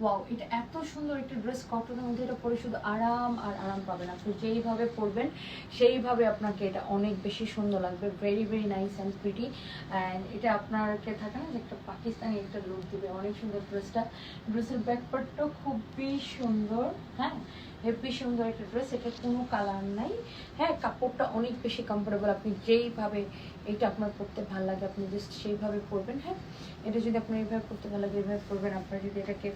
Wow, এটা এত সুন্দর একটা ড্রেস, কটনের মধ্যে এটা পরে শুধু আরাম আর আরাম পাবেন। আপনি যেইভাবে পরবেন সেইভাবে আপনাকে এটা অনেক বেশি সুন্দর লাগবে। Very very nice and pretty. And এটা আপনাকে থাকে না যে একটা পাকিস্তানি একটা লুক দিবে, অনেক সুন্দর ড্রেসটা। ড্রেসের ব্যাকপার্টটাও খুবই সুন্দর, হ্যাঁ হেভি সুন্দর একটা ড্রেস। এটা কোনো কালার নাই, হ্যাঁ কাপড়টা অনেক বেশি কমফোর্টেবল। আপনি যেইভাবে এটা আপনার পরতে ভালো লাগে আপনি জাস্ট সেইভাবে পরবেন। হ্যাঁ এটা যদি আপনার এইভাবে পরতে ভালো লাগে এইভাবে পরবেন। আপনার যদি এটাকে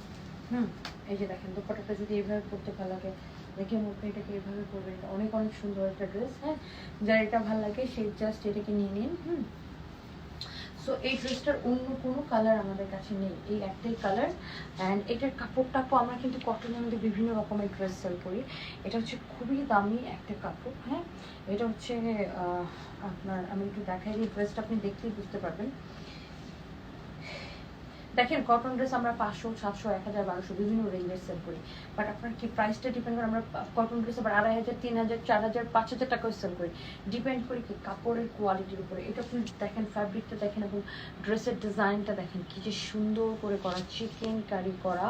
এই যে দেখেন দোপাট্টাটা যদি এইভাবে পরতে ভালো লাগে দেখে মুখে এটাকে এইভাবে পরবেন। এটা অনেক অনেক সুন্দর একটা ড্রেস। হ্যাঁ যার এটা ভালো লাগে সেই জাস্ট এটাকে নিয়ে নিন। সো এই ড্রেসটার অন্য কোনো কালার আমাদের কাছে নেই, এই একটাই কালার। অ্যান্ড এটার কাপড়টাও আমরা কিন্তু কটনের মধ্যে বিভিন্ন রকমের ড্রেস সেল করি। এটা হচ্ছে খুবই দামি একটা কাপড়। হ্যাঁ এটা হচ্ছে আপনার, আমি একটু দেখাই দিই, ড্রেসটা আপনি দেখলেই বুঝতে পারবেন। দেখেন কটন ড্রেস আমরা 500, 700, 1000, 1200 বিভিন্ন রেঞ্জের সেল করি। বাট আপনার কি প্রাইসটা ডিপেন্ড করে। আমরা কটন ড্রেস আবার 2500, 3000, 4000, 5000 টাকাও সেল করি। ডিপেন্ড করে কি কাপড়ের কোয়ালিটির উপরে। এটা আপনি দেখেন ফ্যাব্রিকটা দেখেন এবং ড্রেসের ডিজাইনটা দেখেন কি যে সুন্দর করে করা, চিকেন কারি করা।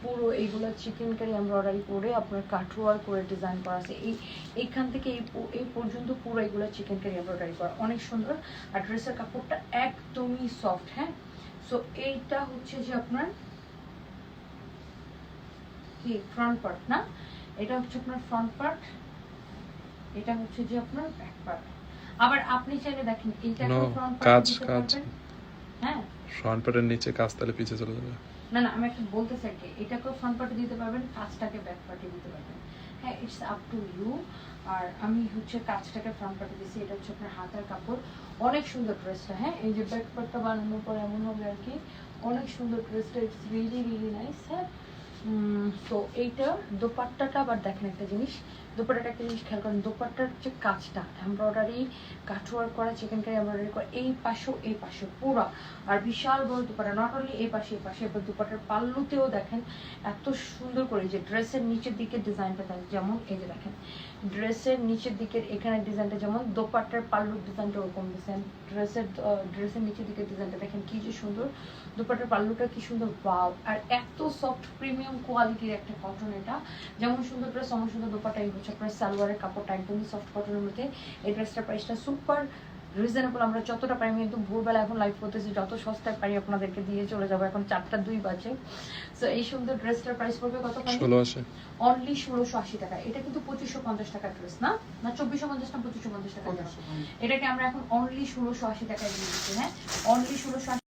পুরো এইগুলো চিকেন কারি এমব্রয়ডারি করে আপনার কাটওয়ার করে ডিজাইন করা আছে। এইখান থেকে এই পর্যন্ত পুরো এগুলো চিকেন কারি এমব্রয়ডারি করা, অনেক সুন্দর। আর ড্রেসের কাপড়টা একদমই সফট। হ্যাঁ সো এইটা হচ্ছে যে আপনার কি ফ্রন্ট পার্ট না, এটা হচ্ছে আপনার ফ্রন্ট পার্ট, এটা হচ্ছে যে আপনার ব্যাক পার্ট। আবার আপনি চাইলে দেখেন এইটাকেও ফ্রন্ট পার্ট দিতে পারবেন। হ্যাঁ ফ্রন্ট পার্টের নিচে কাজ তাহলে পিছে চলে যাবে। না না আমি একটা বলতে চাই কি, এটাকেও ফ্রন্ট পার্টে দিতে পারবেন, কাজটাকে ব্যাক পার্টে দিতে পারবেন। হ্যাঁ ইটস আপ টু ইউ। আর আমি হচ্ছে কাজটাকে ফ্রন্ট পার্টে দিয়েছি। এটা হচ্ছে আপনার হাতের কাপড়, অনেক সুন্দর ড্রেসটা। হ্যাঁ এই যে ব্যাক পার্টটা বানানোর পর এমন হবে আর কি, অনেক সুন্দর ড্রেসটা, ইটস রিয়েলি রিয়েলি নাইস। হ্যাঁ তো এইটা দোপাট্টাটা আবার দেখেন একটা জিনিস, দোপাট্টাটা একটা জিনিস খেয়াল করেন, দোপাট্টার যে কাজটা এমব্রয়ডারি কাটওয়ার্ক করা, চিকেন কারি এমব্রয়ডারি করা, এই পাশে পুরো। আর বিশাল বড় দোপাট্টা, নট অনলি এই পাশে এবার দোপাট্টার পাল্লুতেও দেখেন এত সুন্দর করে যে ড্রেসের নিচের দিকে ডিজাইনটা দেন, যেমন এই যে দেখেন ড্রেসের নিচের দিকের এখানে ডিজাইনটা যেমন দোপাট্টার পাল্লুর ডিজাইনটা ওরকম ডিজাইন। ড্রেসের নিচের দিকের ডিজাইনটা দেখেন কি যে সুন্দর, দোপাট্টার পাল্লুটা কি সুন্দর, ওয়াও। আর এত সফট প্রিমিয়াম কোয়ালিটির একটা কটন, এটা যেমন সুন্দর ড্রেস তেমন সুন্দর দোপাট্টা। এই হচ্ছে আপনার সালোয়ারের কাপড়টা একদমই সফট কটনের মধ্যে। এই ড্রেসটার প্রাইসটা সুপার রিজনেবল। আমরা যতটা পারি, আমি কিন্তু ভোরবেলা এখন লাইভ করতেছি, যত সস্তায় পারি আপনাদেরকে দিয়ে চলে যাবো। এখন 4:02 বাজে। সো এই সুন্দর ড্রেসটার প্রাইস পড়বে কত? অনলি 1680 টাকা। এটা কিন্তু 2550 টাকার ড্রেস না, না 2450 না 2550 টাকা। এটাকে আমরা এখন অনলি 1680 টাকায় দিয়ে দিচ্ছি। হ্যাঁ অনলি 1680।